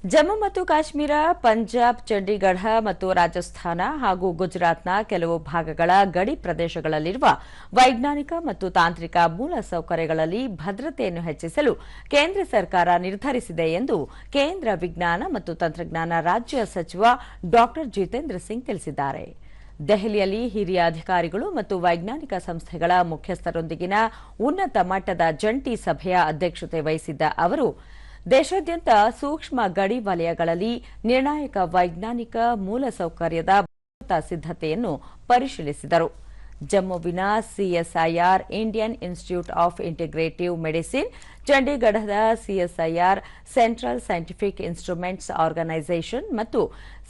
ಜಮ್ಮು ಮತ್ತು ಕಾಶ್ಮೀರ, ಪಂಜಾಬ್, ಚಂಡೀಗಢ ಮತ್ತು ರಾಜಸ್ಥಾನ ಹಾಗೂ ಗುಜರಾತ್ನ ಕೆಲವು ಭಾಗಗಳ ಗಡಿ ಪ್ರದೇಶಗಳಲ್ಲಿರುವ ವೈಜ್ಞಾನಿಕ ಮತ್ತು ತಾಂತ್ರಿಕ ಮೂಲಸೌಕರ್ಯಗಳಲ್ಲಿ ಭದ್ರತೆಯನ್ನು ಹೆಚ್ಚಿಸಲು ಕೇಂದ್ರ ಸರ್ಕಾರ ನಿರ್ಧರಿಸಿದೆ ಎಂದು ಕೇಂದ್ರ ವಿಜ್ಞಾನ ಮತ್ತು ತಂತ್ರಜ್ಞಾನ ರಾಜ್ಯ ಸಚಿವ ಡಾ ಜಿತೇಂದ್ರ ಸಿಂಗ್ ತಿಳಿಸಿದ್ದಾರೆ. ದೆಹಲಿಯಲ್ಲಿ ಹಿರಿಯ ಅಧಿಕಾರಿಗಳು ಮತ್ತು ವೈಜ್ಞಾನಿಕ ಸಂಸ್ಥೆಗಳ ಮುಖ್ಯಸ್ಥರೊಂದಿಗಿನ ಉನ್ನತ ಮಟ್ಟದ ಜಂಟಿ ಸಭೆಯ ಅಧ್ಯಕ್ಷತೆ ವಹಿಸಿದ್ದ ಅವರು ದೇಶಾದ್ಯಂತ ಸೂಕ್ಷ್ಮ ಗಡಿ ವಲಯಗಳಲ್ಲಿ ನಿರ್ಣಾಯಕ ವೈಜ್ಞಾನಿಕ ಮೂಲಸೌಕರ್ಯದ ಭದ್ರತಾ ಸಿದ್ಧತೆಯನ್ನು ಪರಿಶೀಲಿಸಿದರು. ಜಮ್ಮುವಿನ CSIR Indian institute of integrative medicine, ಚಂಡೀಗಢದ CSIR central scientific instruments organisation ಮತ್ತು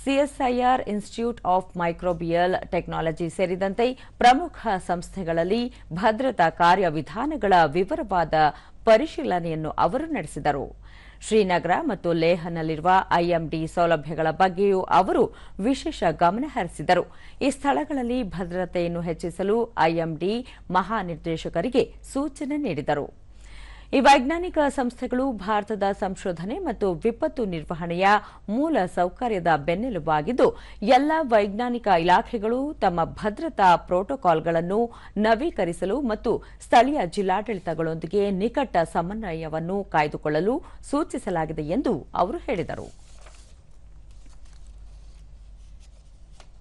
CSIR institute of microbial technology ಸೇರಿದಂತೆ ಪ್ರಮುಖ ಸಂಸ್ಥೆಗಳಲ್ಲಿ ಭದ್ರತಾ ಕಾರ್ಯವಿಧಾನಗಳ ವಿವರವಾದ ಪರಿಶೀಲನೆಯನ್ನು ಅವರು ನಡೆಸಿದರು. ಶ್ರೀನಗರ ಮತ್ತು ಲೇಹ್ನಲ್ಲಿರುವ ಐಎಂಡಿ ಸೌಲಭ್ಯಗಳ ಬಗ್ಗೆಯೂ ಅವರು ವಿಶೇಷ ಗಮನ ಹರಿಸಿದರು. ಈ ಸ್ಥಳಗಳಲ್ಲಿ ಭದ್ರತೆಯನ್ನು ಹೆಚ್ಚಿಸಲು ಐಎಂಡಿ ಮಹಾನಿರ್ದೇಶಕರಿಗೆ ಸೂಚನೆ ನೀಡಿದರು. ಈ ವೈಜ್ಞಾನಿಕ ಸಂಸ್ಥೆಗಳು ಭಾರತದ ಸಂಶೋಧನೆ ಮತ್ತು ವಿಪತ್ತು ನಿರ್ವಹಣೆಯ ಮೂಲ ಸೌಕರ್ಯದ ಬೆನ್ನೆಲುಬಾಗಿದ್ದು, ಎಲ್ಲ ವೈಜ್ಞಾನಿಕ ಇಲಾಖೆಗಳು ತಮ್ಮ ಭದ್ರತಾ ಪ್ರೋಟೋಕಾಲ್ಗಳನ್ನು ನವೀಕರಿಸಲು ಮತ್ತು ಸ್ಥಳೀಯ ಜಿಲ್ಲಾಡಳಿತಗಳೊಂದಿಗೆ ನಿಕಟ ಸಮನ್ವಯವನ್ನು ಕಾಯ್ದುಕೊಳ್ಳಲು ಸೂಚಿಸಲಾಗಿದೆ ಎಂದು ಅವರು ಹೇಳಿದರು.